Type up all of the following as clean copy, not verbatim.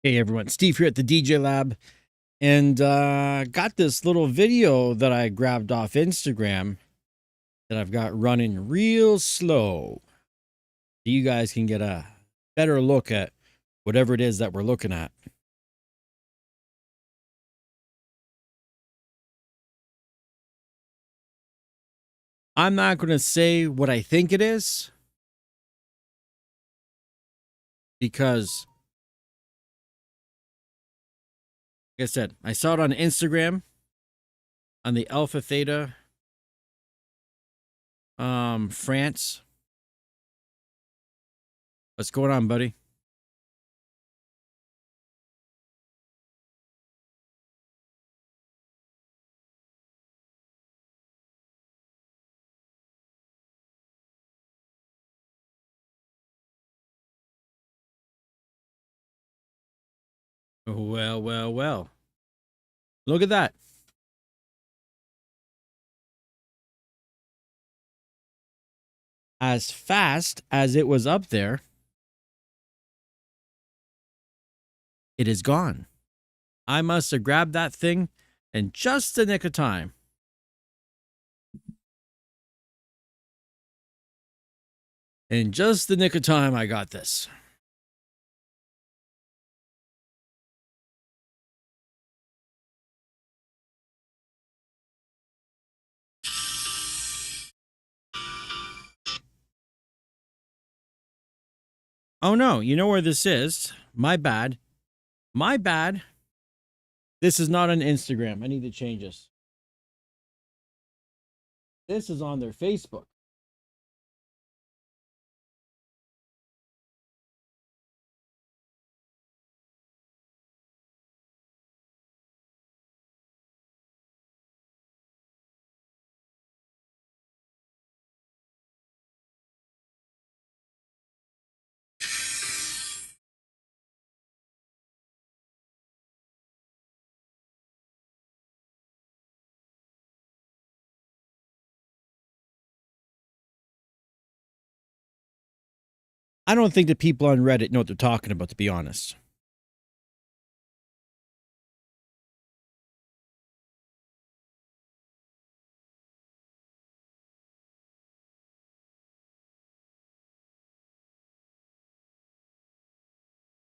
Hey everyone, Steve here at the TheDjLab, and got this little video that I grabbed off Instagram that I've got running real slow. So you guys can get a better look at whatever it is that we're looking at. I'm not going to say what I think it is because, like I said, I saw it on Instagram on the Alpha Theta France. What's going on, buddy? Well, well, well. Look at that. As fast as it was up there, it is gone. I must have grabbed that thing in just the nick of time. In just the nick of time, I got this. Oh no, you know where this is? My bad. My bad. This is not on Instagram. I need to change this. This is on their Facebook. I don't think the people on Reddit know what they're talking about, to be honest.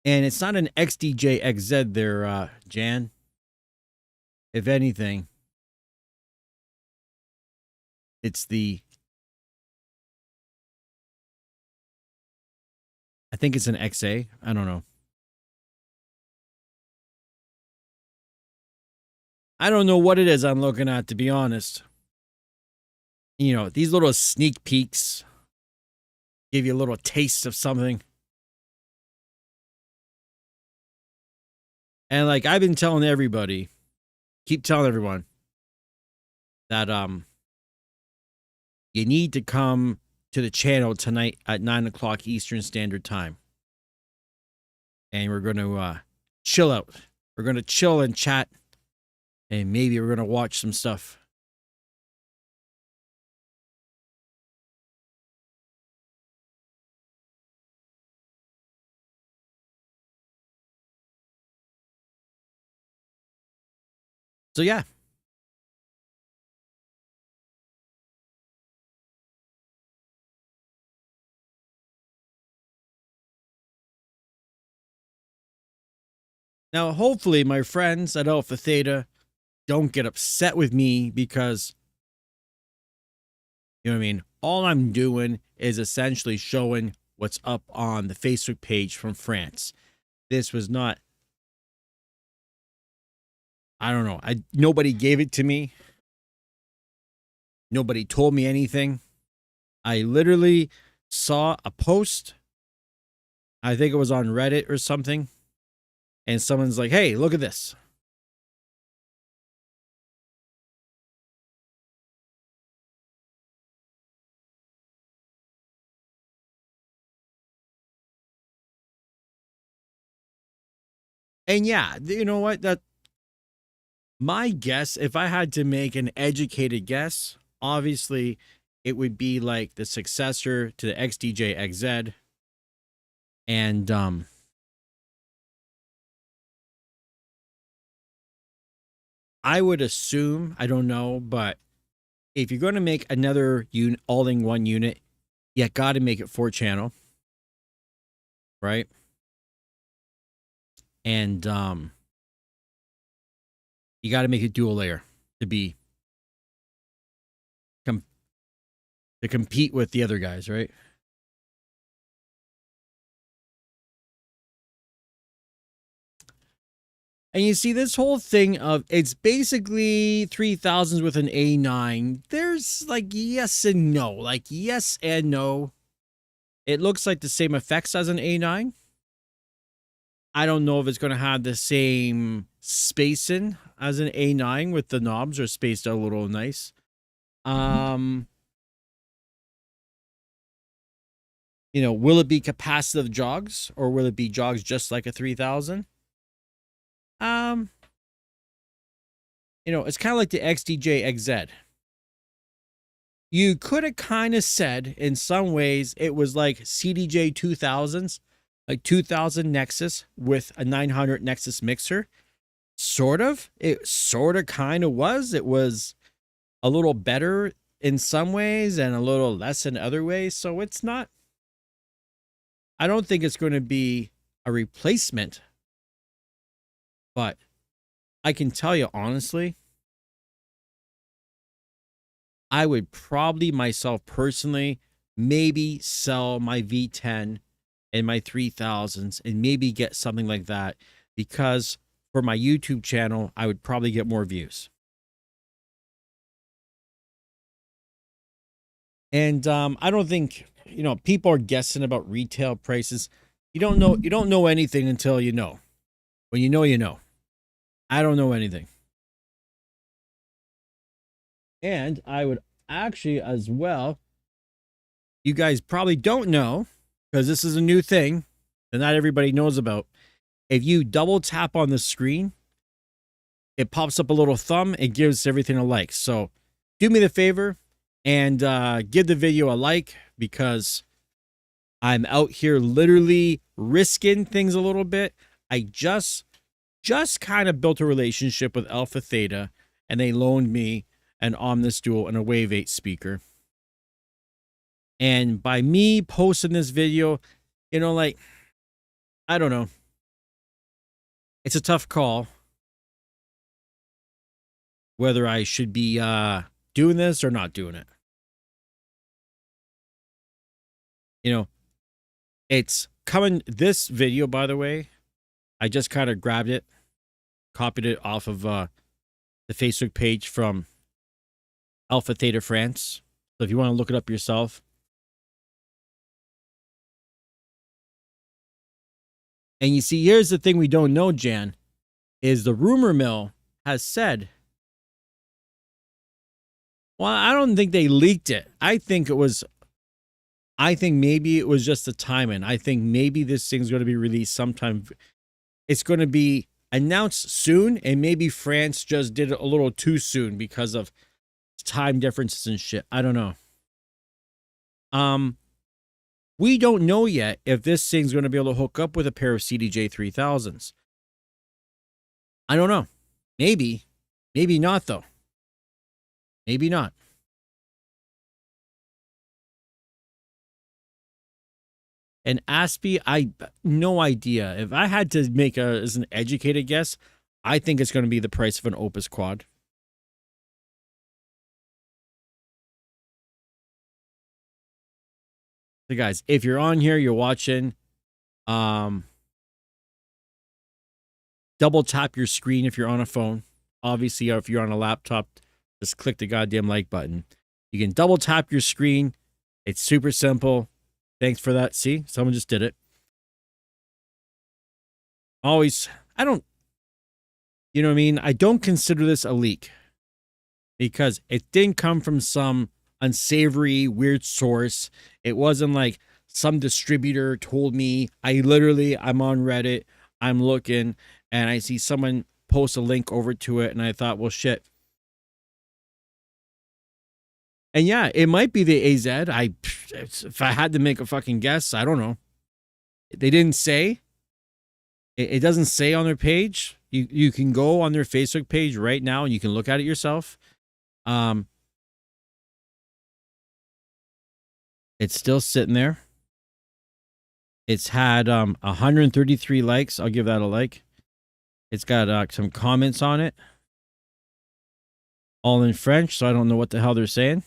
And it's not an XDJXZ there, Jan. If anything, it's I think it's an XA. I don't know. I don't know what it is I'm looking at, to be honest. You know, these little sneak peeks give you a little taste of something. And like I've been telling everybody, keep telling everyone that you need to come to the channel tonight at 9 o'clock Eastern Standard Time. And we're going to chill out. We're going to chill and chat. And maybe we're going to watch some stuff. So yeah. Now, hopefully my friends at Alpha Theta don't get upset with me because, you know what I mean? All I'm doing is essentially showing what's up on the Facebook page from France. This was not, I don't know. Nobody gave it to me. Nobody told me anything. I literally saw a post. I think it was on Reddit or something. And someone's like, hey, look at this. And yeah, you know what? That my guess, if I had to make an educated guess, obviously it would be like the successor to the XDJ XZ. And I would assume, I don't know, but if you're going to make another all-in-one unit, you got to make it 4-channel, right? And you got to make it dual layer to be to compete with the other guys, right? And you see this whole thing of it's basically 3000s with an A9. There's like yes and no, like yes and no. It looks like the same effects as an A9. I don't know if it's going to have the same spacing as an A9 with the knobs are spaced out a little nice. You know, will it be capacitive jogs or will it be jogs just like a 3000? You know, it's kind of like the XDJ XZ. You could have kind of said in some ways it was like CDJ 2000s, like 2000 Nexus with a 900 Nexus mixer. Sort of. It sort of kind of was. It was a little better in some ways and a little less in other ways. So it's not, I don't think it's going to be a replacement. But I can tell you honestly, I would probably myself personally maybe sell my V10 and my 3000s and maybe get something like that because for my YouTube channel, I would probably get more views. And I don't think, you know, people are guessing about retail prices. You don't know anything until you know. When you know, you know. I don't know anything. And I would actually as well, you guys probably don't know because this is a new thing that not everybody knows about. If you double tap on the screen, it pops up a little thumb. It gives everything a like. So do me the favor and give the video a like because I'm out here literally risking things a little bit. I just kind of built a relationship with Alpha Theta and they loaned me an Omnis Dual and a Wave 8 speaker. And by me posting this video, you know, like, I don't know. It's a tough call whether I should be doing this or not doing it. You know, it's coming, this video, by the way, I just kind of grabbed it, copied it off of the Facebook page from Alpha Theta France. So if you want to look it up yourself. And you see, here's the thing we don't know, Jan, is the rumor mill has said, well, I don't think they leaked it. I think maybe it was just the timing. I think maybe this thing's going to be released sometime. It's going to be announced soon, and maybe France just did it a little too soon because of time differences and shit. I don't know. We don't know yet if this thing's going to be able to hook up with a pair of CDJ 3000s. I don't know. Maybe. Maybe not, though. Maybe not. And Aspie, I no idea. If I had to make as an educated guess, I think it's going to be the price of an Opus Quad. So guys, if you're on here, you're watching, double tap your screen if you're on a phone. Obviously, if you're on a laptop, just click the goddamn like button. You can double tap your screen. It's super simple. Thanks for that. See, someone just did it. Always, I don't, you know what I mean? I don't consider this a leak because it didn't come from some unsavory, weird source. It wasn't like some distributor told me. I'm on Reddit, I'm looking, and I see someone post a link over to it, and I thought, well, shit. And yeah, it might be the AZ. If I had to make a fucking guess, I don't know. They didn't say. It doesn't say on their page. You can go on their Facebook page right now and you can look at it yourself. It's still sitting there. It's had 133 likes. I'll give that a like. It's got some comments on it, all in French, so I don't know what the hell they're saying.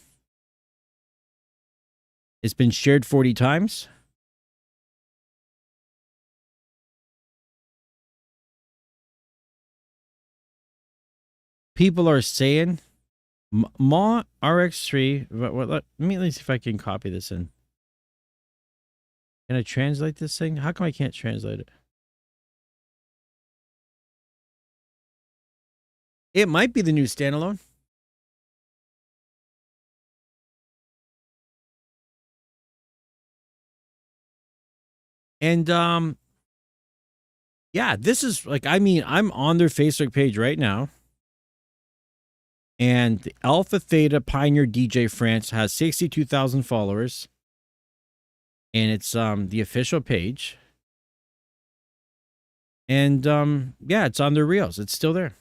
It's been shared 40 times. People are saying Ma RX3. Let me see if I can copy this in. Can I translate this thing? How come I can't translate it? It might be the new standalone. And yeah, this is like, I mean, I'm on their Facebook page right now. And the Alpha Theta Pioneer DJ France has 62,000 followers. And it's the official page. And yeah, it's on their reels. It's still there.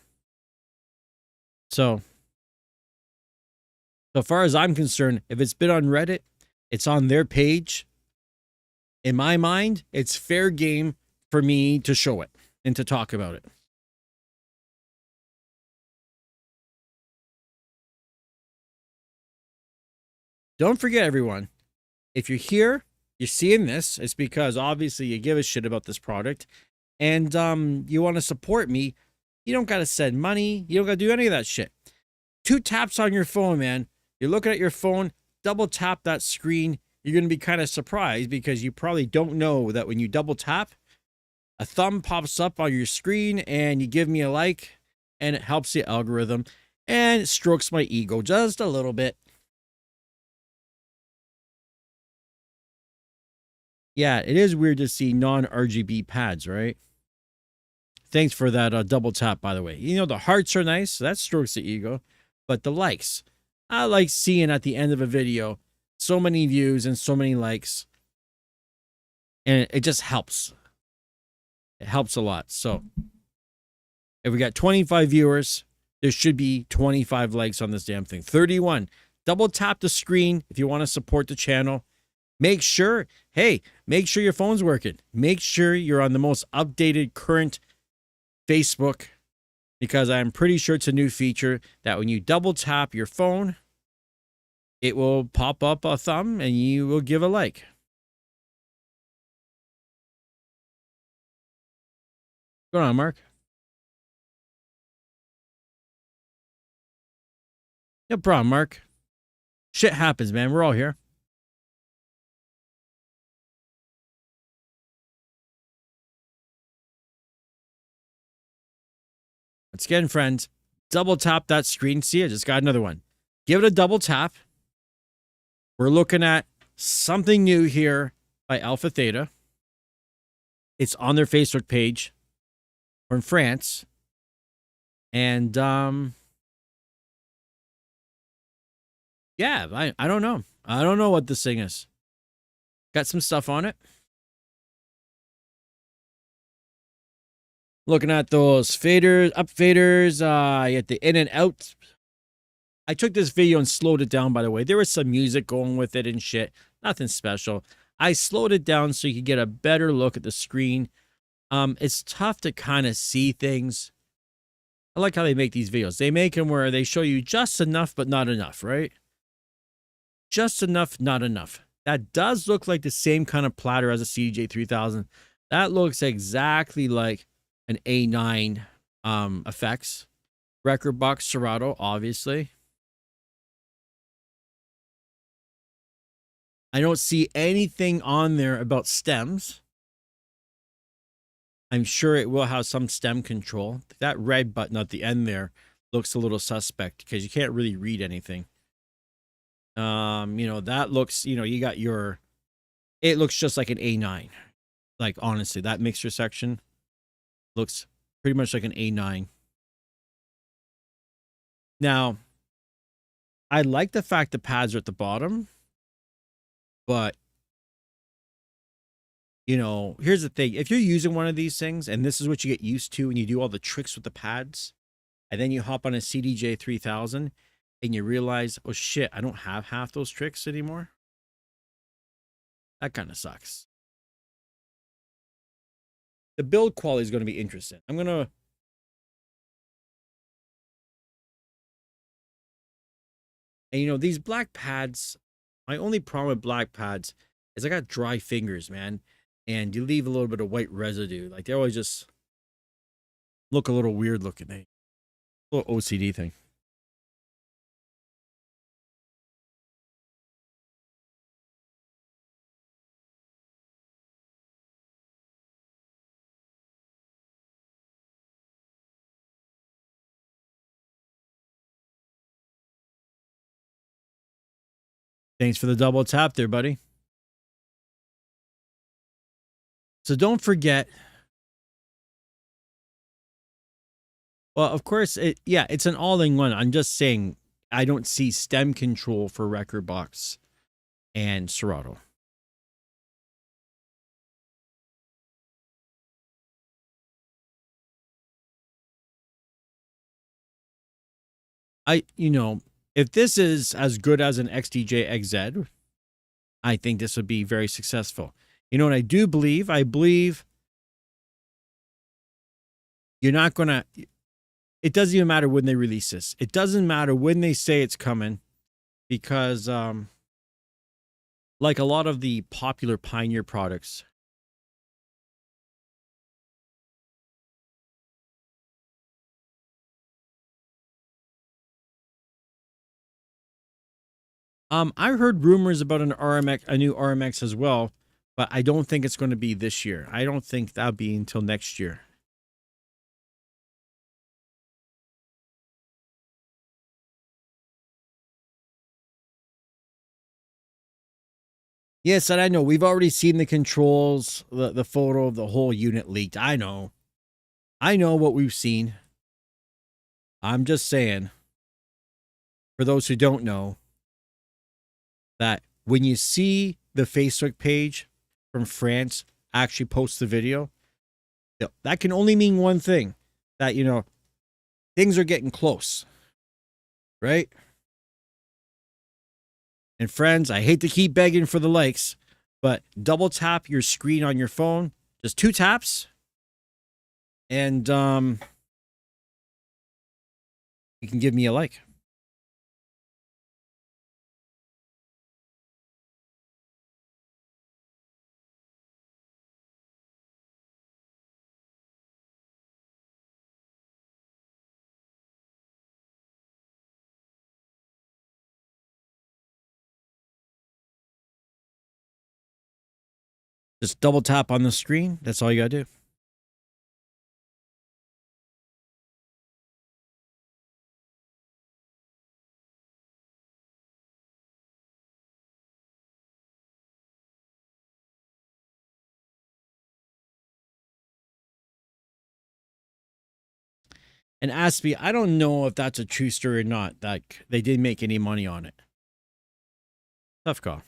So far as I'm concerned, if it's been on Reddit, it's on their page. In my mind, it's fair game for me to show it and to talk about it. Don't forget, everyone, if you're here, you're seeing this, it's because obviously you give a shit about this product and you want to support me. You don't got to send money. You don't got to do any of that shit. 2 taps on your phone, man. You're looking at your phone, double tap that screen. You're going to be kind of surprised because you probably don't know that when you double tap, a thumb pops up on your screen and you give me a like and it helps the algorithm and it strokes my ego just a little bit. Yeah, it is weird to see non-RGB pads, right? Thanks for that double tap, by the way. You know, the hearts are nice. That strokes the ego. But the likes, I like seeing at the end of a video so many views and so many likes. And it just helps. It helps a lot. So if we got 25 viewers, there should be 25 likes on this damn thing. 31. Double tap the screen if you want to support the channel. Make sure, hey, make sure your phone's working. Make sure you're on the most updated current Facebook, because I'm pretty sure it's a new feature that when you double tap your phone, it will pop up a thumb and you will give a like. What's going on, Mark? No problem, Mark. Shit happens, man. We're all here. Once again, friends, double tap that screen. See, I just got another one. Give it a double tap. We're looking at something new here by Alpha Theta. It's on their Facebook page from France. And yeah, I don't know. I don't know what this thing is. Got some stuff on it. Looking at those faders, up faders, you get the in and out. I took this video and slowed it down, by the way. There was some music going with it and shit. Nothing special. I slowed it down so you could get a better look at the screen. It's tough to kind of see things. I like how they make these videos. They make them where they show you just enough, but not enough, right? Just enough, not enough. That does look like the same kind of platter as a CDJ3000. That looks exactly like an A9 effects. Record box Serato, obviously. I don't see anything on there about stems. I'm sure it will have some stem control. That red button at the end there looks a little suspect because you can't really read anything. You know, that looks, you know, you got your, it looks just like an A9. Like, honestly, that mixer section looks pretty much like an A9. Now, I like the fact the pads are at the bottom, but You know, here's the thing. If you're using one of these things and this is what you get used to and you do all the tricks with the pads, and then you hop on a CDJ 3000 and you realize, oh shit, I don't have half those tricks anymore. That kind of sucks. The build quality is going to be interesting. I'm going to, and you know, these black pads, my only problem with black pads is I got dry fingers, man. And you leave a little bit of white residue. Like they always just look a little weird looking. A little OCD thing. Thanks for the double tap there, buddy. So don't forget. Well, of course, it's an all-in-one. I'm just saying I don't see stem control for Record Box and Serato. You know, if this is as good as an XDJ XZ, I think this would be very successful. You know what I do believe? I believe you're not going to, it doesn't even matter when they release this. It doesn't matter when they say it's coming because, like a lot of the popular Pioneer products, I heard rumors about an RMX, a new RMX as well, but I don't think it's going to be this year. I don't think that'll be until next year. Yes, and I know we've already seen the controls, the photo of the whole unit leaked. I know what we've seen. I'm just saying, for those who don't know, that when you see the Facebook page from France actually post the video, that can only mean one thing, that, you know, things are getting close, right? And friends, I hate to keep begging for the likes, but double tap your screen on your phone, just 2 taps, and you can give me a like. Just double tap on the screen. That's all you gotta do. And Aspie, I don't know if that's a true story or not, that they didn't make any money on it. Tough call.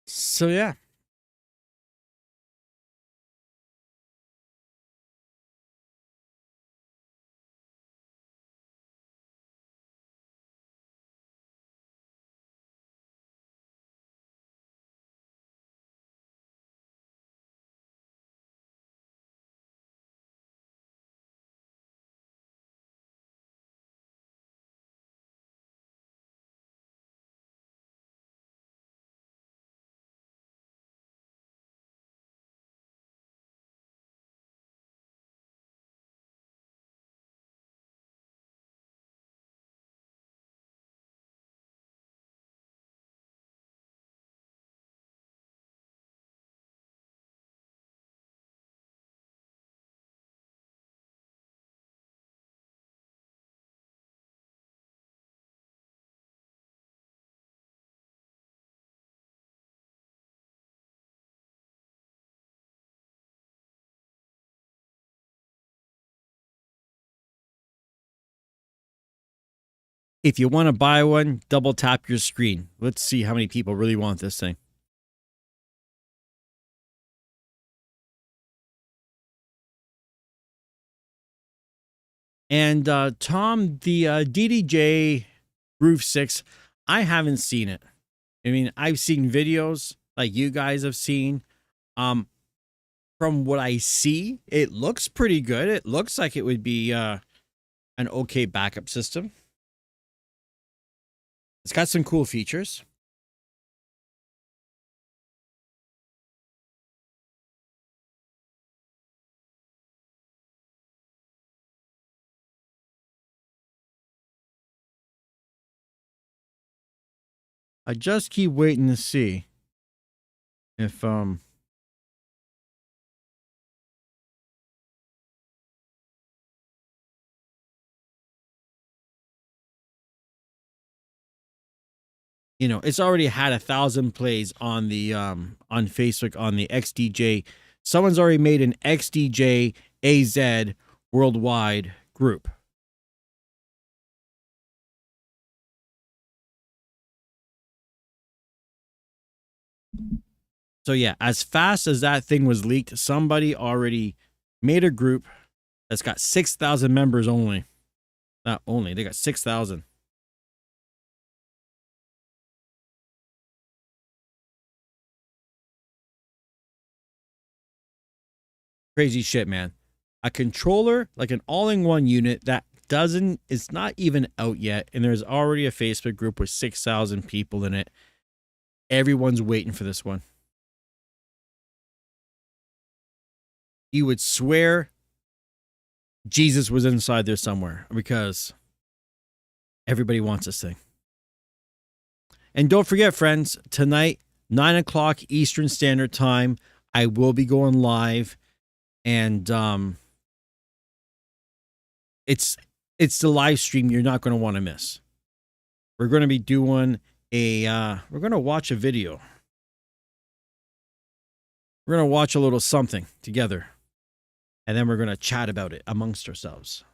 So yeah. If you want to buy one, double tap your screen. Let's see how many people really want this thing. And Tom, the DDJ Roof 6, I haven't seen it. I mean, I've seen videos like you guys have seen. From what I see, it looks pretty good. It looks like it would be an okay backup system. It's got some cool features. I just keep waiting to see if you know, it's already had 1,000 plays on the on Facebook on the XDJ. Someone's already made an XDJ AZ worldwide group. So yeah, as fast as that thing was leaked, somebody already made a group that's got 6,000 members only. Not only, they got 6,000. Crazy shit, man. A controller, like an all-in-one unit that doesn't, it's not even out yet, and there's already a Facebook group with 6,000 people in it. Everyone's waiting for this one. You would swear Jesus was inside there somewhere because everybody wants this thing. And don't forget, friends, tonight, 9 o'clock Eastern Standard Time, I will be going live. And it's the live stream you're not going to want to miss. We're going to be doing we're going to watch a video. We're going to watch a little something together. And then we're going to chat about it amongst ourselves.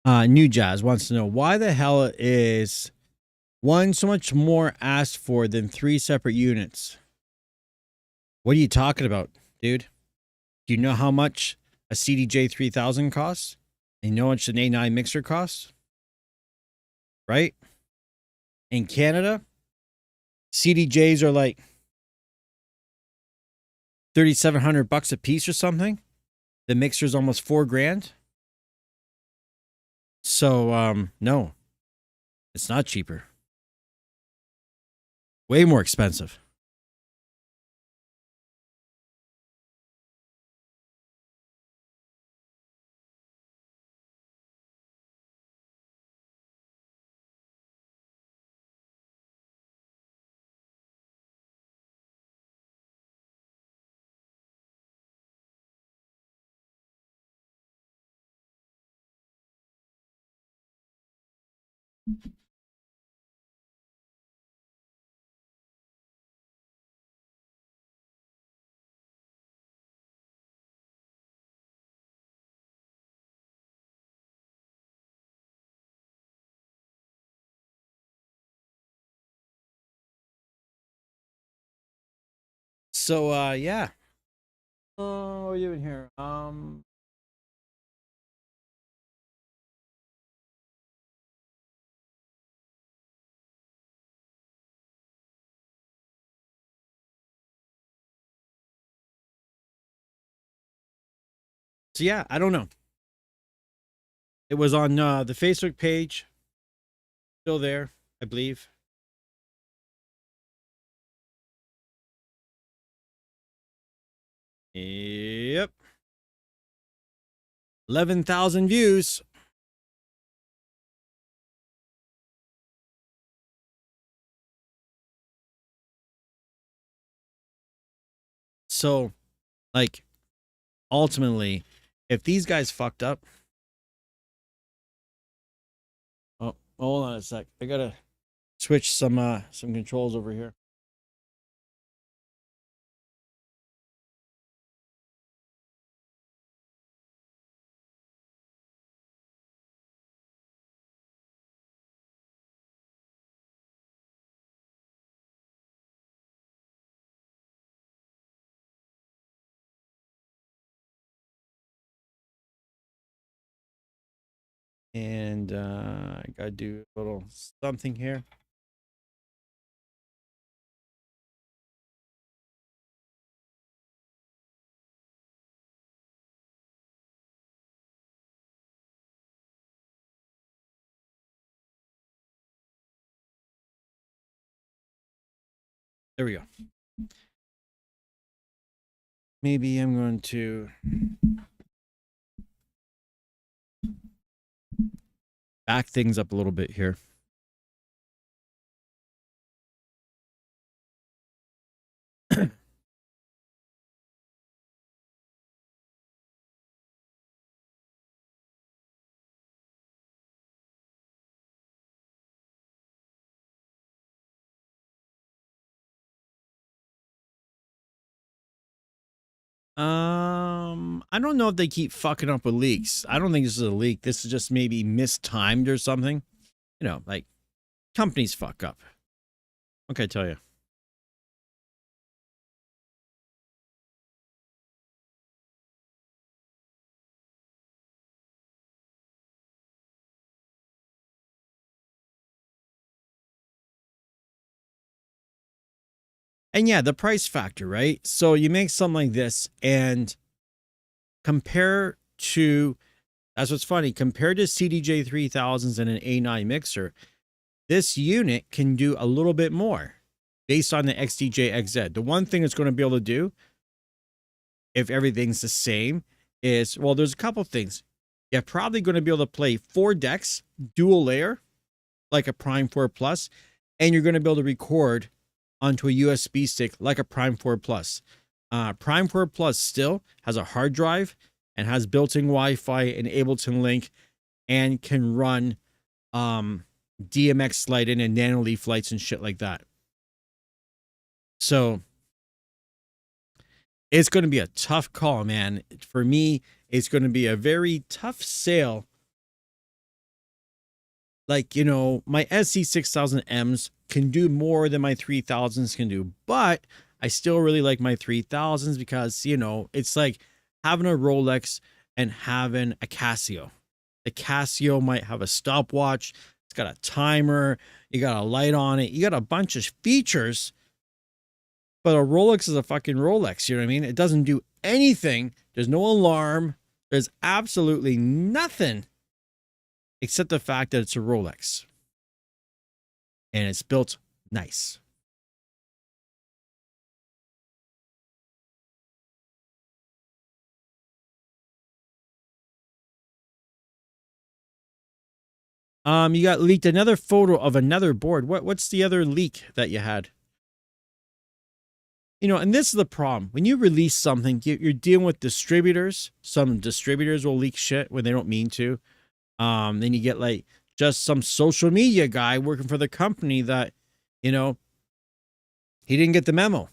New Jazz wants to know why the hell is one so much more asked for than 3 separate units. What are you talking about, dude? Do you know how much a CDJ 3000 costs? And you know how much an A9 mixer costs? Right? In Canada, CDJs are like $3,700 a piece or something. The mixer's almost $4,000. So, no, it's not cheaper. Way more expensive. So, yeah. Oh, what are you doing here? So yeah, I don't know. It was on the Facebook page. Still there, I believe. Yep. 11,000 views. So, like, ultimately, if these guys fucked up. Oh, hold on a sec. I gotta switch some controls over here. And I gotta do a little something here. There we go. Maybe I'm going to back things up a little bit here. I don't know if they keep fucking up with leaks. I don't think this is a leak. This is just maybe mistimed or something. You know, like companies fuck up. What can I tell you? And yeah, the price factor, right? So you make something like this and compare to, that's what's funny, compared to CDJ 3000s and an A9 mixer, this unit can do a little bit more based on the XDJ XZ. The one thing it's going to be able to do, if everything's the same, is, well, there's a couple things. You're probably going to be able to play 4 decks, dual layer, like a Prime 4 Plus, and you're going to be able to record onto a USB stick like a Prime 4 Plus. Prime 4 Plus still has a hard drive and has built-in Wi-Fi and Ableton Link and can run DMX slide-in and nanoleaf lights and shit like that. So it's going to be a tough call, man. For me, it's going to be a very tough sale Like, you know, my SC6000Ms can do more than my 3000s can do, but I still really like my 3000s because, you know, it's like having a Rolex and having a Casio. The Casio might have a stopwatch, it's got a timer, you got a light on it, you got a bunch of features, but a Rolex is a fucking Rolex, you know what I mean? It doesn't do anything, there's no alarm, there's absolutely nothing except the fact that it's a Rolex and it's built nice. You got leaked another photo of another board. What's the other leak that you had? You know, and this is the problem. When you release something, you're dealing with distributors. Some distributors will leak shit when they don't mean to. Then you get like just some social media guy working for the company that, you know, he didn't get the memo.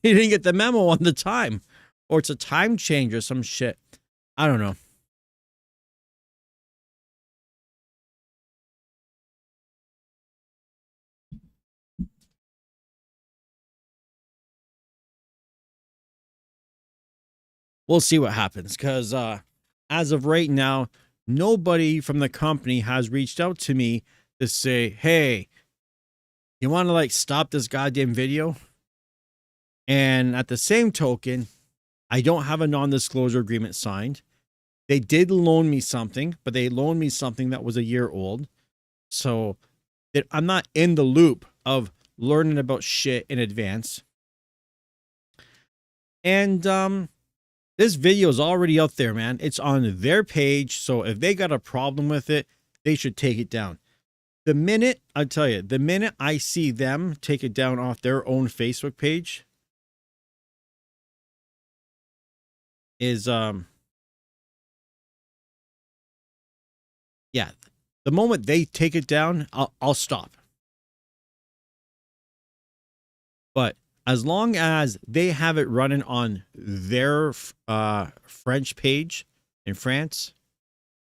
He didn't get the memo on the time. Or it's a time change or some shit. I don't know. We'll see what happens because as of right now, nobody from the company has reached out to me to say, hey, you want to like stop this goddamn video? And at the same token, I don't have a non-disclosure agreement signed. They did loan me something, but they loaned me something that was a year old. So that I'm not in the loop of learning about shit in advance. And this video is already out there, man. It's on their page. So if they got a problem with it, they should take it down. The minute, I'll tell you, the minute I see them take it down off their own Facebook page is, yeah, the moment they take it down, I'll stop. But as long as they have it running on their French page in France,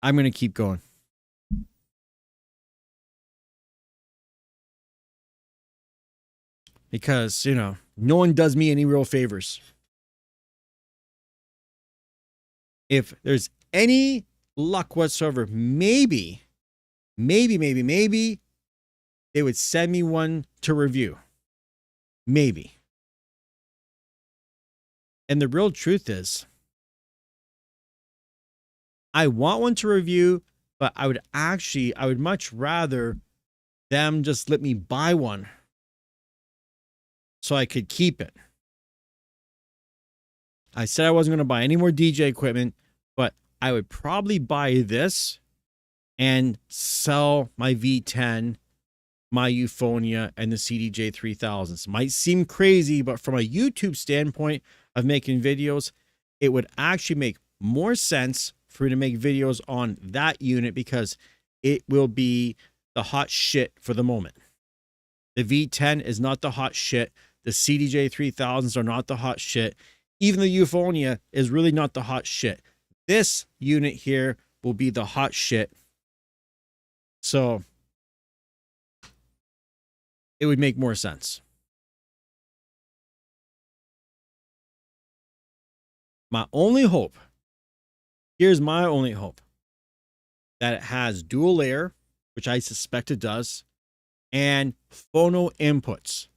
I'm going to keep going. Because, you know, no one does me any real favors. If there's any luck whatsoever, maybe they would send me one to review. Maybe. And the real truth is, I want one to review, but I would much rather them just let me buy one so I could keep it. I said I wasn't going to buy any more DJ equipment, but I would probably buy this and sell my V10, my Euphonia, and the CDJ 3000s. Might seem crazy, but from a YouTube standpoint of making videos, it would actually make more sense for me to make videos on that unit because it will be the hot shit for the moment. The V10 is not the hot shit. The CDJ 3000s are not the hot shit. Even the Euphonia is really not the hot shit. This unit here will be the hot shit. So it would make more sense. My only hope, here's my only hope, that it has dual layer, which I suspect it does, and phono inputs.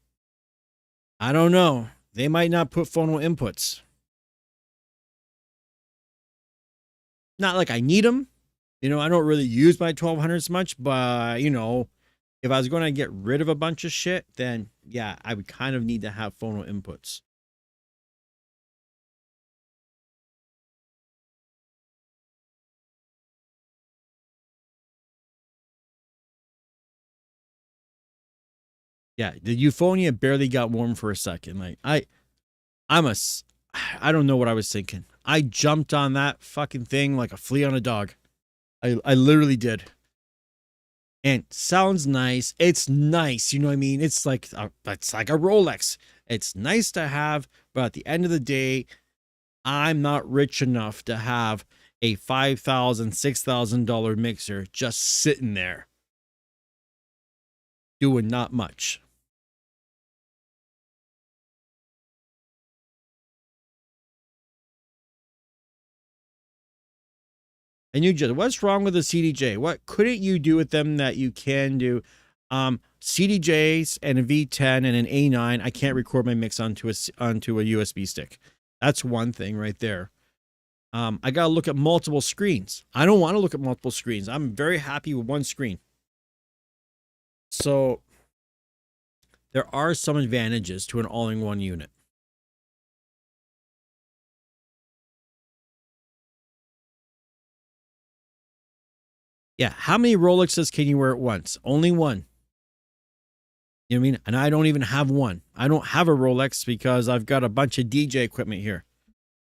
I don't know. They might not put phono inputs. Not like I need them. You know, I don't really use my 1200s much, but, you know, if I was going to get rid of a bunch of shit, then, yeah, I would kind of need to have phono inputs. Yeah, the Euphonia barely got warm for a second. Like, I don't know what I was thinking. I jumped on that fucking thing like a flea on a dog. I literally did. And sounds nice. It's nice, you know what I mean? It's like a Rolex. It's nice to have, but at the end of the day, I'm not rich enough to have a $5,000, $6,000 mixer just sitting there. doing not much. And you just, what's wrong with the CDJ? What couldn't you do with them that you can do? CDJs and a V10 and an A9, I can't record my mix onto a USB stick. That's one thing right there. I got to look at multiple screens. I don't want to look at multiple screens. I'm very happy with one screen. So there are some advantages to an all-in-one unit. Yeah, how many Rolexes can you wear at once? Only one. You know what I mean? And I don't even have one. I don't have a Rolex because I've got a bunch of DJ equipment here.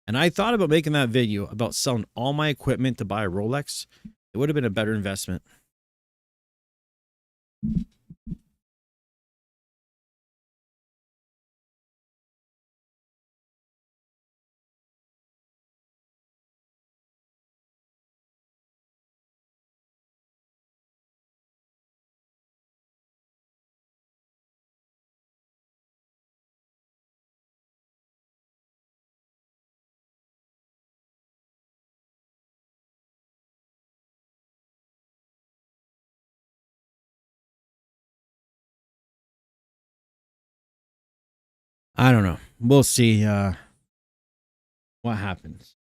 And I thought about making that video about selling all my equipment to buy a Rolex. It would have been a better investment. I don't know. We'll see what happens.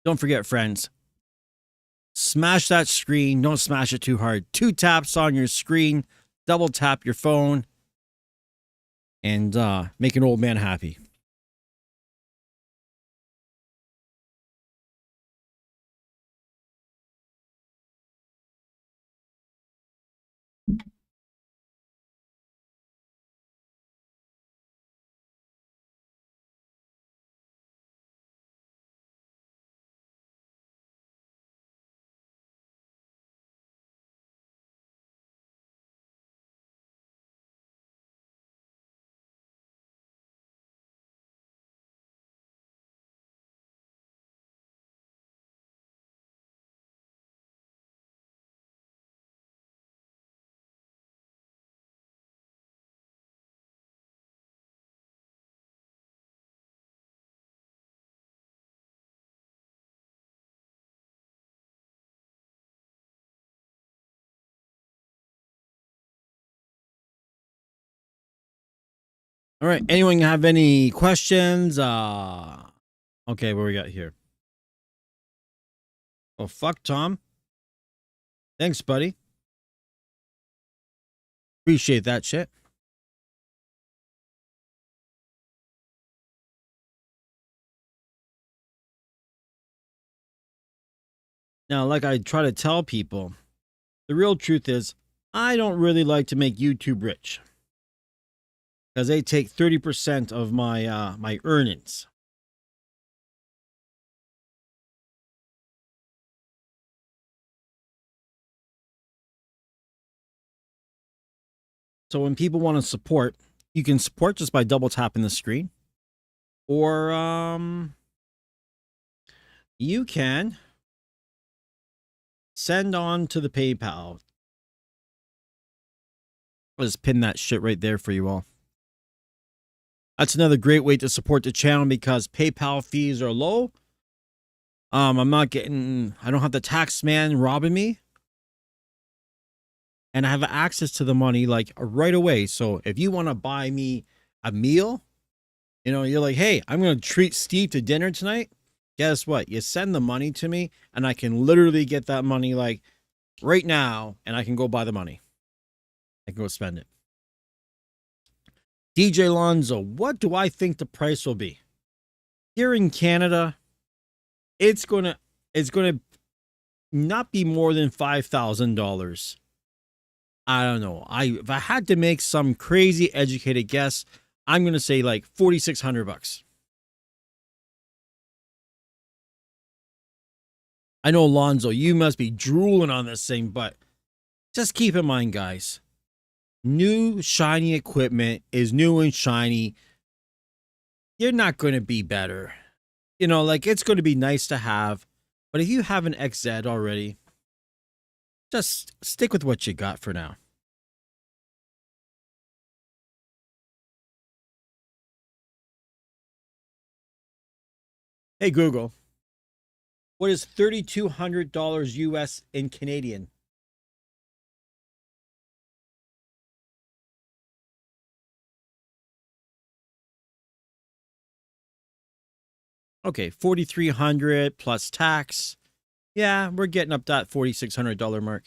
Don't forget, friends, smash that screen. Don't smash it too hard. 2 taps on your screen, double tap your phone, and make an old man happy. All right. Anyone have any questions? Okay, what we got here? Oh, fuck, Tom. Thanks, buddy. Appreciate that shit. Now, like I try to tell people, the real truth is I don't really like to make YouTube rich because they take 30% of my my earnings. So when people want to support, you can support just by double tapping the screen, or you can send on to the PayPal. I'll just pin that shit right there for you all. That's another great way to support the channel because PayPal fees are low. I don't have the tax man robbing me. And I have access to the money like right away. So if you want to buy me a meal, you know, you're like, hey, I'm going to treat Steve to dinner tonight. Guess what? You send the money to me and I can literally get that money like right now and I can go buy the money. I can go spend it. DJ Lonzo, what do I think the price will be? Here in Canada, it's gonna not be more than $5,000. I don't know. If I had to make some crazy educated guess, I'm gonna say like $4,600. I know, Lonzo, you must be drooling on this thing, but just keep in mind, guys, new shiny equipment is new and shiny. You're not going to be better. Like, it's going to be nice to have, but if you have an XZ already, just stick with what you got for now. Hey, Google, what is $3,200 US in Canadian? Okay, 4,300 plus tax. Yeah, we're getting up that $4,600 mark.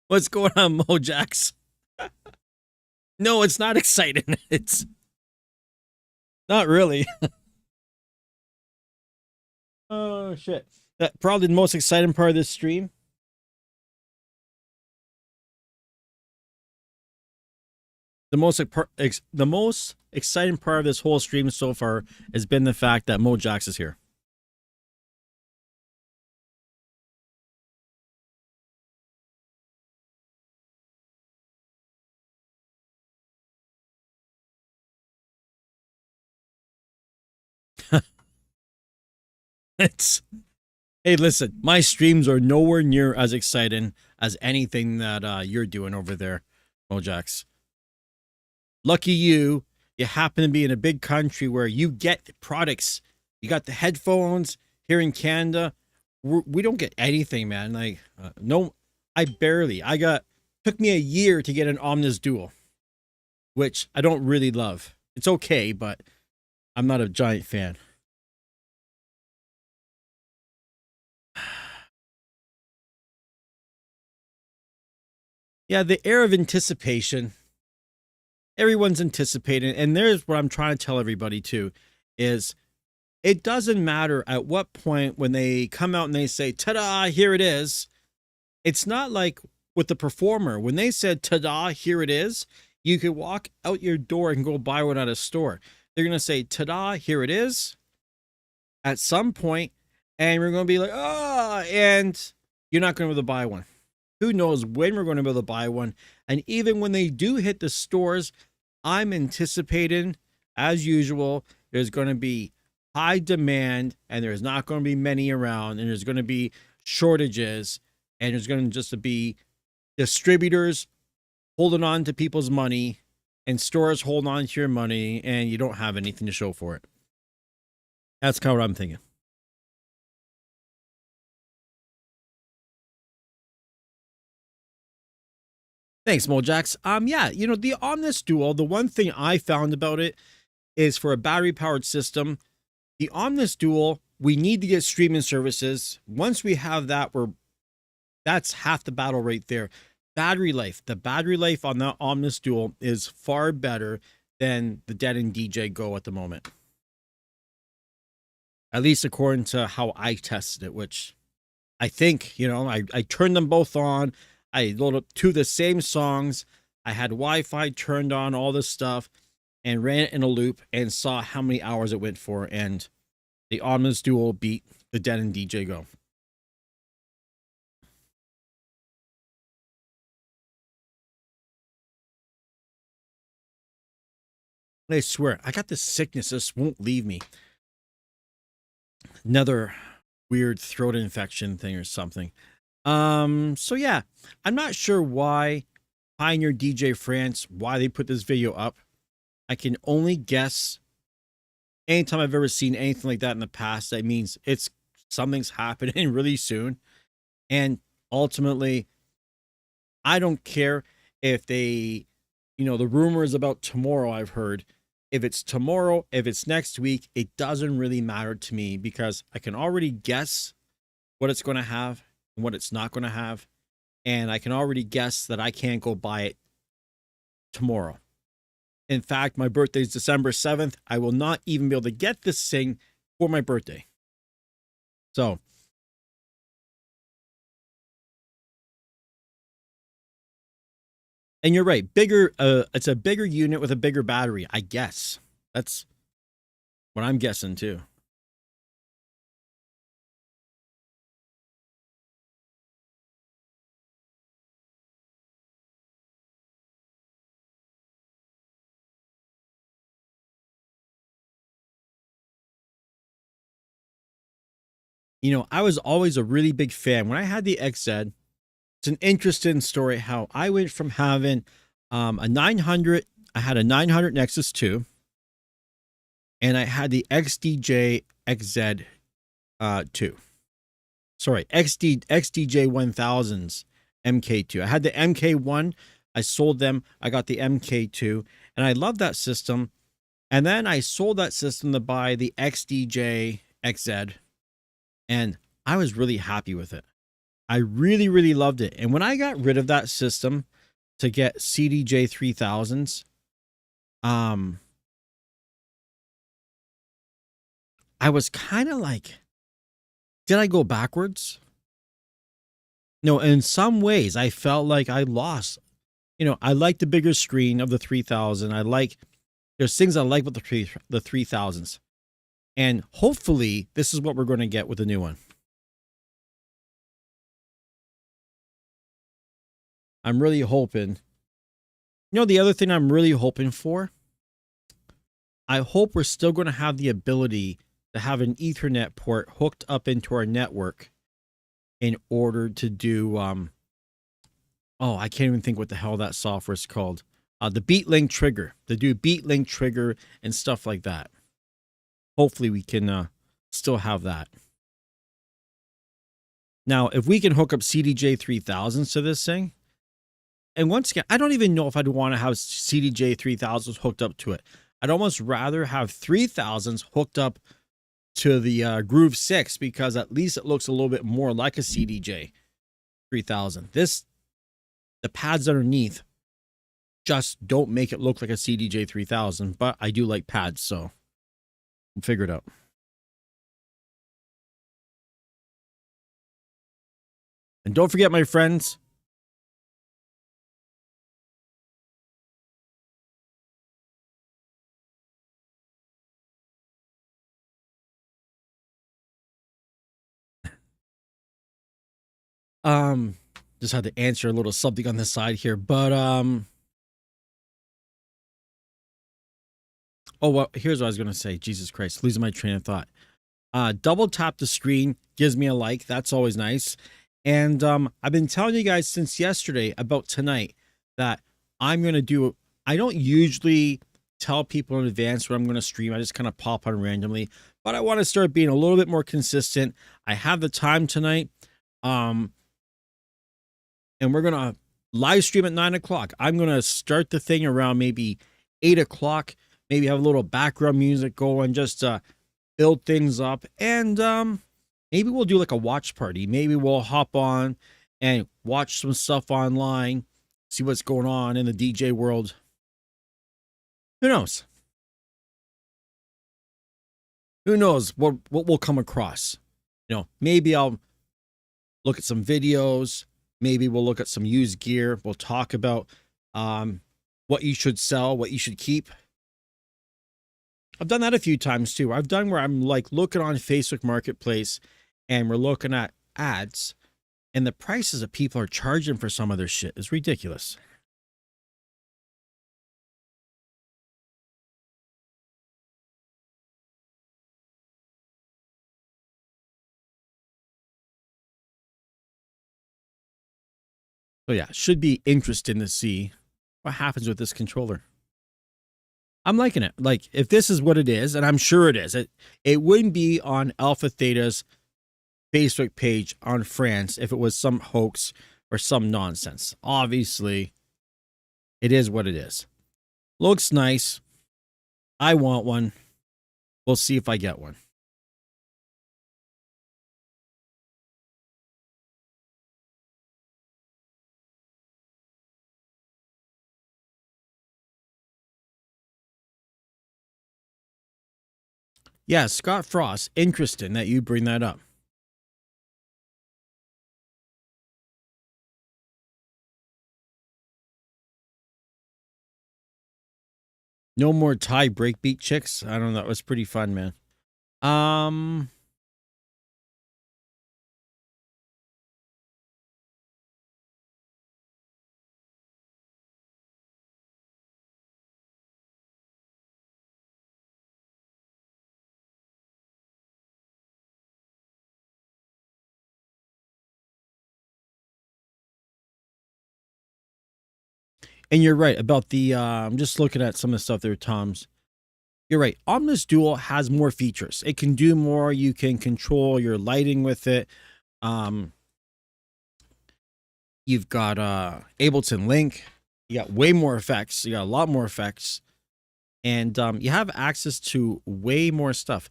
What's going on, Mojax? No, it's not exciting. It's not really. Oh, shit. That probably the most exciting part of this stream. The most exciting part of this whole stream so far has been the fact that Mojax is here. It's Hey, listen, my streams are nowhere near as exciting as anything that you're doing over there, Mojax. Lucky you, you happen to be in a big country where you get products. You got the headphones here in Canada. We don't get anything, man. Like, no, I barely. Took me a year to get an Omnis Dual, which I don't really love. It's okay, but I'm not a giant fan. Yeah, the air of anticipation. Everyone's anticipating, and there's what I'm trying to tell everybody too, is it doesn't matter at what point when they come out and they say, ta-da, here it is. It's not like with the performer. When they said, ta-da, here it is, you could walk out your door and go buy one at a store. They're going to say, ta-da, here it is at some point, and we're going to be like, and you're not going to be able to buy one. Who knows when we're going to be able to buy one. And even when they do hit the stores, I'm anticipating, as usual, there's going to be high demand and there's not going to be many around, and there's going to be shortages, and there's going to just be distributors holding on to people's money and stores holding on to your money, and you don't have anything to show for it. That's kind of what I'm thinking. Thanks, Mojax. Yeah, the Omnis Dual, the one thing I found about it is for a battery powered system, the Omnis Dual, we need to get streaming services. Once we have that, that's half the battle right there. Battery life. The battery life on that Omnis Dual is far better than the Denon DJ Go at the moment. At least according to how I tested it, which I think, I turned them both on. I loaded up to the same songs. I had Wi-Fi turned on, all this stuff, and ran it in a loop and saw how many hours it went for. And the Omnis Dual beat the Denon DJ Go. I swear, I got this sickness. This won't leave me. Another weird throat infection thing or something. So yeah, I'm not sure why Pioneer DJ France, why they put this video up. I can only guess. Anytime I've ever seen anything like that in the past, that means something's happening really soon. And ultimately, I don't care if the rumors about tomorrow I've heard. If it's tomorrow, if it's next week, it doesn't really matter to me because I can already guess what it's going to have and what it's not going to have. And I can already guess that I can't go buy it tomorrow. In fact, my birthday is December 7th. I will not even be able to get this thing for my birthday. So, and you're right, bigger, it's a bigger unit with a bigger battery, I guess. That's what I'm guessing too. You know, I was always a really big fan. When I had the XZ, it's an interesting story how I went from having a 900, I had a 900 Nexus 2, and I had the XDJ XZ 2. Sorry, XDJ 1000s MK2. I had the MK1, I sold them, I got the MK2, and I love that system. And then I sold that system to buy the XDJ XZ, and I was really happy with it. I really, really loved it. And when I got rid of that system to get CDJ 3000s, I was kind of like, did I go backwards? No, in some ways, I felt like I lost. You know, I like the bigger screen of the 3000. There's things I like with the 3000s. And hopefully, this is what we're going to get with the new one. I'm really hoping. You know, the other thing I'm really hoping for, I hope we're still going to have the ability to have an Ethernet port hooked up into our network in order to do, I can't even think what the hell that software is called. The BeatLink trigger, to do BeatLink trigger and stuff like that. Hopefully we can still have that. Now, if we can hook up CDJ 3000s to this thing, and once again, I don't even know if I'd want to have CDJ 3000s hooked up to it. I'd almost rather have 3000s hooked up to the Groove 6 because at least it looks a little bit more like a CDJ 3000. The pads underneath just don't make it look like a CDJ 3000, but I do like pads, so we'll figure it out. And don't forget, my friends, just had to answer a little something on the side here, but oh, well, here's what I was gonna say. Jesus Christ, losing my train of thought. Double tap the screen, gives me a like. That's always nice. And I've been telling you guys since yesterday about tonight that I'm gonna do. I don't usually tell people in advance what I'm gonna stream. I just kind of pop on randomly, but I want to start being a little bit more consistent. I have the time tonight, and we're gonna live stream at 9 o'clock. I'm gonna start the thing around maybe 8 o'clock. Maybe have a little background music going, just build things up, and maybe we'll do like a watch party. Maybe we'll hop on and watch some stuff online, see what's going on in the DJ world. Who knows? Who knows what we'll come across? You know, maybe I'll look at some videos. Maybe we'll look at some used gear. We'll talk about what you should sell, what you should keep. I've done that a few times too. I've done where I'm like looking on Facebook Marketplace and we're looking at ads, and the prices that people are charging for some of their shit is ridiculous. So yeah, should be interesting to see what happens with this controller. I'm liking it. Like, if this is what it is, and I'm sure it is, it wouldn't be on Alpha Theta's Facebook page on France if it was some hoax or some nonsense. Obviously, it is what it is. Looks nice. I want one. We'll see if I get one. Yeah, Scott Frost, interesting that you bring that up. No more Thai breakbeat chicks. I don't know. That was pretty fun, man. Um, and you're right about the. I'm just looking at some of the stuff there, Tom's. You're right. Omnis Dual has more features. It can do more. You can control your lighting with it. Um, you've got Ableton Link. You got way more effects. You got a lot more effects, and you have access to way more stuff.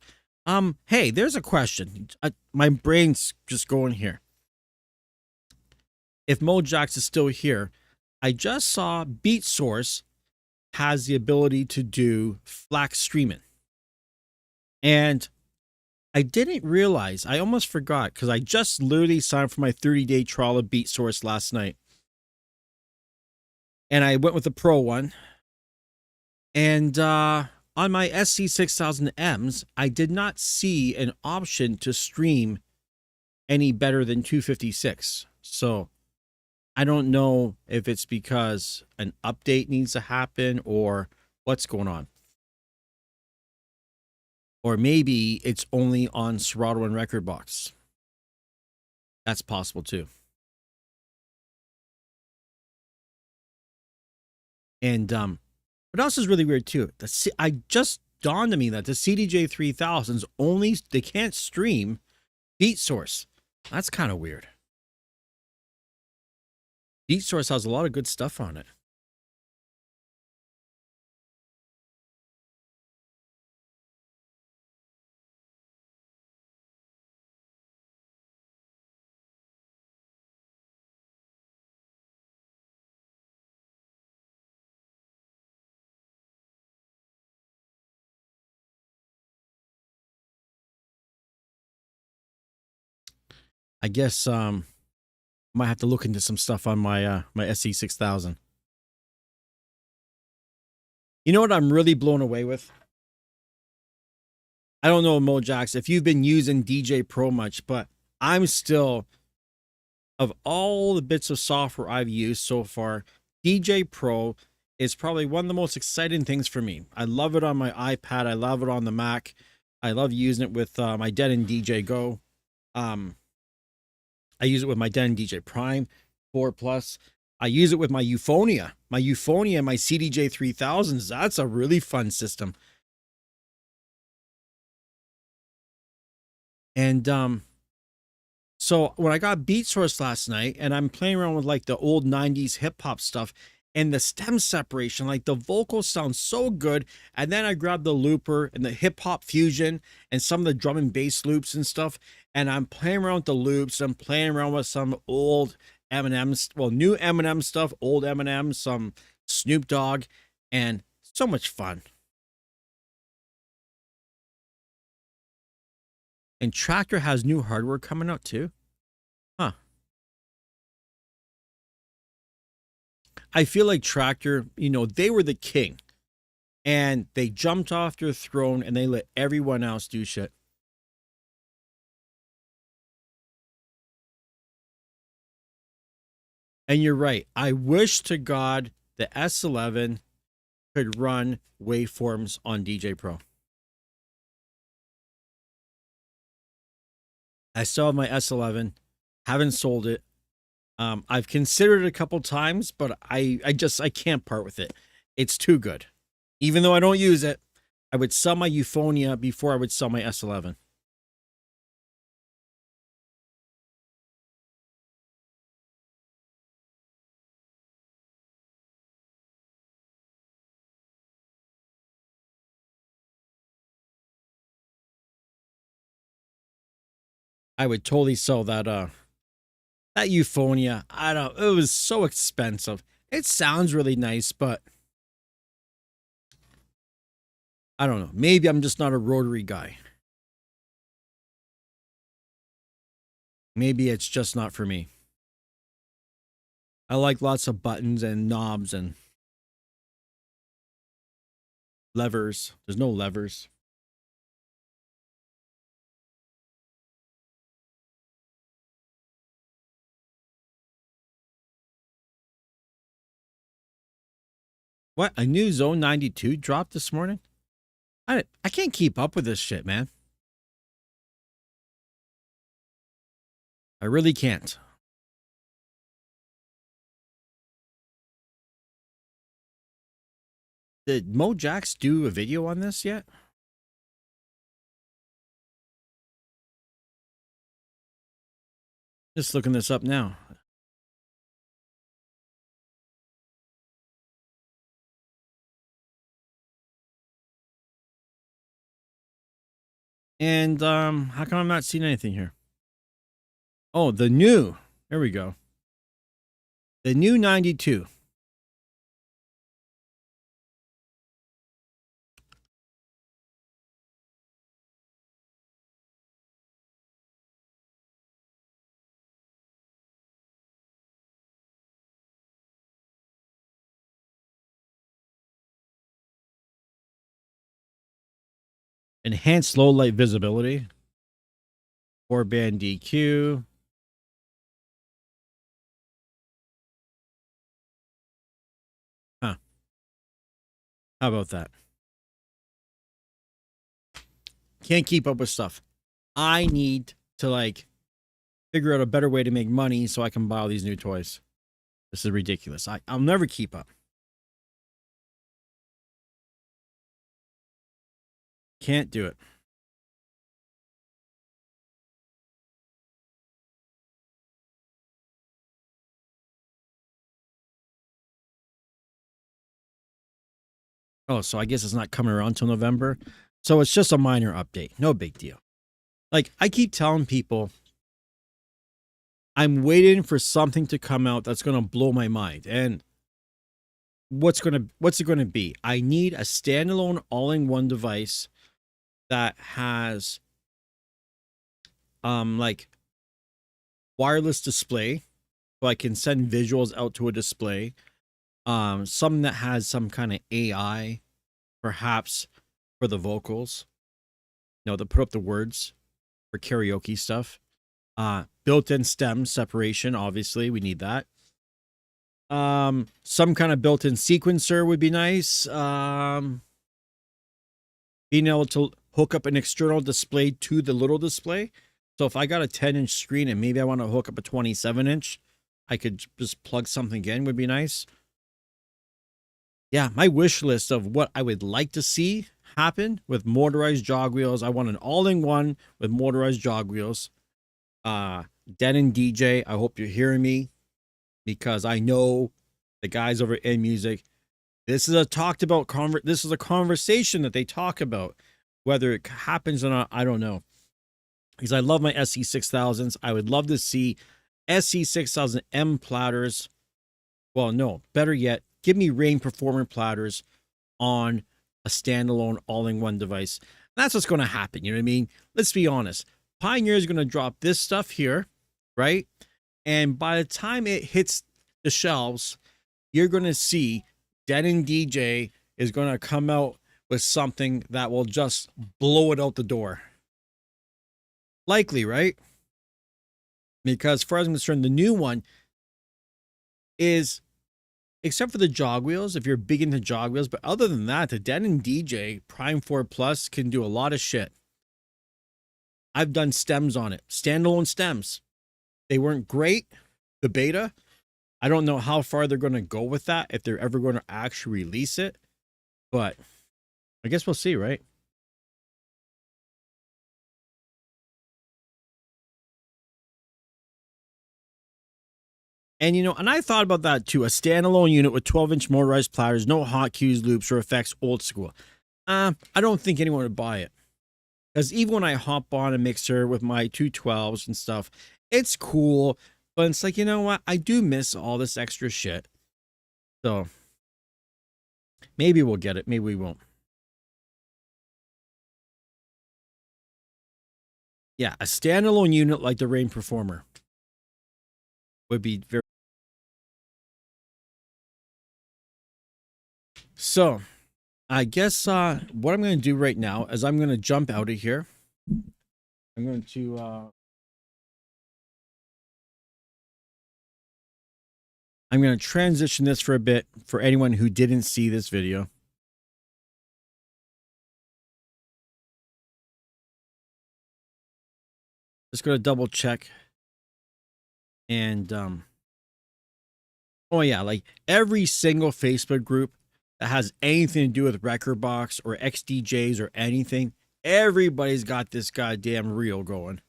Hey, there's a question. My brain's just going here. If Mojax is still here, I just saw Beat Source has the ability to do FLAC streaming. And I didn't realize, I almost forgot, because I just literally signed for my 30-day trial of Beat Source last night. And I went with the Pro one. And on my SC6000Ms, I did not see an option to stream any better than 256. So I don't know if it's because an update needs to happen or what's going on. Or maybe it's only on Serato and Rekordbox. That's possible too. And what else is really weird too? I just dawned on me that the CDJ 3000s they can't stream Beat Source. That's kind of weird. Beat Source has a lot of good stuff on it. I guess might have to look into some stuff on my my SC6000. You know what I'm really blown away with? I don't know, Mojax, if you've been using DJ Pro much, but I'm still, of all the bits of software I've used so far, DJ Pro is probably one of the most exciting things for me. I love it on my iPad. I love it on the Mac. I love using it with my Denon DJ Go. I use it with my Denon DJ Prime 4 Plus. I use it with my Euphonia. My Euphonia and my CDJ 3000s. That's a really fun system. And so when I got Beat Source last night and I'm playing around with like the old 90s hip hop stuff and the stem separation, like the vocals sound so good. And then I grabbed the looper and the hip hop fusion and some of the drum and bass loops and stuff. And I'm playing around with the loops. I'm playing around with some old Eminem, well, new Eminem stuff, old Eminem, some Snoop Dogg, and so much fun. And Tractor has new hardware coming out too. Huh. I feel like Tractor, they were the king. And they jumped off their throne and they let everyone else do shit. And you're right. I wish to God the S11 could run waveforms on DJ Pro. I still have my S11, haven't sold it. I've considered it a couple times, but I can't part with it. It's too good. Even though I don't use it, I would sell my Euphonia before I would sell my S11. I would totally sell that Euphonia. It was so expensive. It sounds really nice, but I don't know. Maybe I'm just not a rotary guy. Maybe it's just not for me. I like lots of buttons and knobs and levers. There's no levers. What? A new Zone 92 dropped this morning? I can't keep up with this shit, man. I really can't. Did Mojax do a video on this yet? Just looking this up now. And how come I'm not seeing anything here? Oh, the new. There we go. The new 92. Enhanced low light visibility. 4-band DQ. Huh. How about that? Can't keep up with stuff. I need to like figure out a better way to make money so I can buy all these new toys. This is ridiculous. I'll never keep up. Can't do it. Oh, so I guess it's not coming around till November. So it's just a minor update. No big deal. Like I keep telling people, I'm waiting for something to come out that's going to blow my mind. And what's it going to be? I need a standalone all-in-one device that has like wireless display so I can send visuals out to a display. Something that has some kind of AI, perhaps for the vocals. You know, to put up the words for karaoke stuff. Built-in stem separation, obviously, we need that. Some kind of built-in sequencer would be nice. Being able to hook up an external display to the little display. So if I got a 10-inch screen and maybe I want to hook up a 27-inch, I could just plug something in would be nice. Yeah, my wish list of what I would like to see happen with motorized jog wheels. I want an all-in-one with motorized jog wheels. Den and DJ, I hope you're hearing me because I know the guys over in music. This is a this is a conversation that they talk about. Whether it happens or not, I don't know. Because I love my SC6000s. I would love to see SC6000M platters. Well, no, better yet, give me Rain Performer platters on a standalone all-in-one device. That's what's going to happen. You know what I mean? Let's be honest. Pioneer is going to drop this stuff here, right? And by the time it hits the shelves, you're going to see Den and DJ is going to come out with something that will just blow it out the door. Likely, right? Because as far as I'm concerned, the new one is, except for the jog wheels, if you're big into jog wheels, but other than that, the Den and DJ Prime 4 Plus can do a lot of shit. I've done stems on it, standalone stems. They weren't great, the beta. I don't know how far they're going to go with that, if they're ever going to actually release it. But I guess we'll see, right? And, you know, and I thought about that too. A standalone unit with 12-inch motorized platters, no hot cues, loops, or effects, old school. I don't think anyone would buy it. Because even when I hop on a mixer with my 212s and stuff, it's cool. But it's like, you know what? I do miss all this extra shit. So maybe we'll get it. Maybe we won't. Yeah, a standalone unit like the Rain Performer would be very. So I guess what I'm going to do right now is I'm going to jump out of here. I'm going to transition this for a bit for anyone who didn't see this video. Just going to double check. And oh yeah, like every single Facebook group that has anything to do with Record Box or XDJs or anything, everybody's got this goddamn reel going.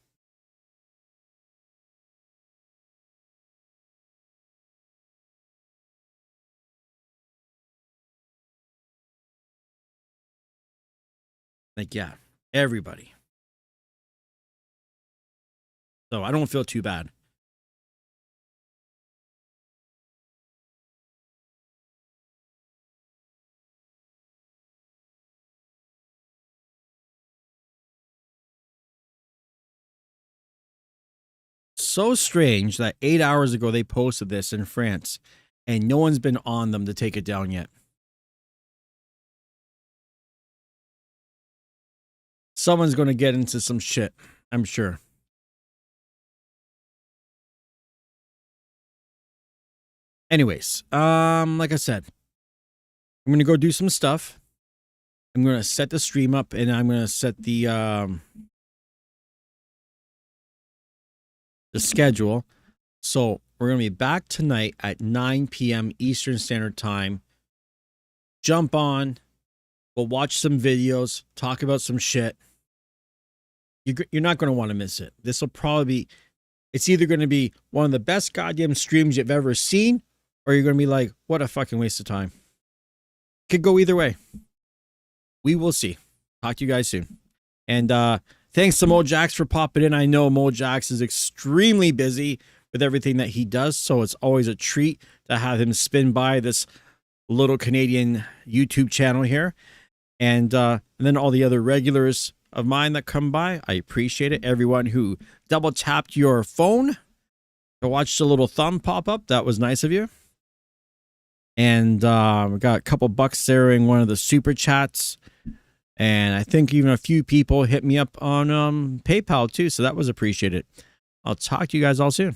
Like, yeah, everybody. So I don't feel too bad. So strange that 8 hours ago they posted this in France and no one's been on them to take it down yet. Someone's going to get into some shit, I'm sure. Anyways, like I said, I'm going to go do some stuff. I'm going to set the stream up and I'm going to set the schedule. So we're going to be back tonight at 9 p.m. Eastern Standard Time. Jump on. We'll watch some videos, talk about some shit. You're not going to want to miss it. This will probably be, it's either going to be one of the best goddamn streams you've ever seen, or you're going to be like, what a fucking waste of time. Could go either way. We will see. Talk to you guys soon. And thanks to Mojax for popping in. I know Mojax is extremely busy with everything that he does, so it's always a treat to have him spin by this little Canadian YouTube channel here. And then all the other regulars of mine that come by, I appreciate it. Everyone who double tapped your phone to watch the little thumb pop up, that was nice of you. And we got a couple bucks there in one of the super chats. And I think even a few people hit me up on PayPal too, so that was appreciated. I'll talk to you guys all soon.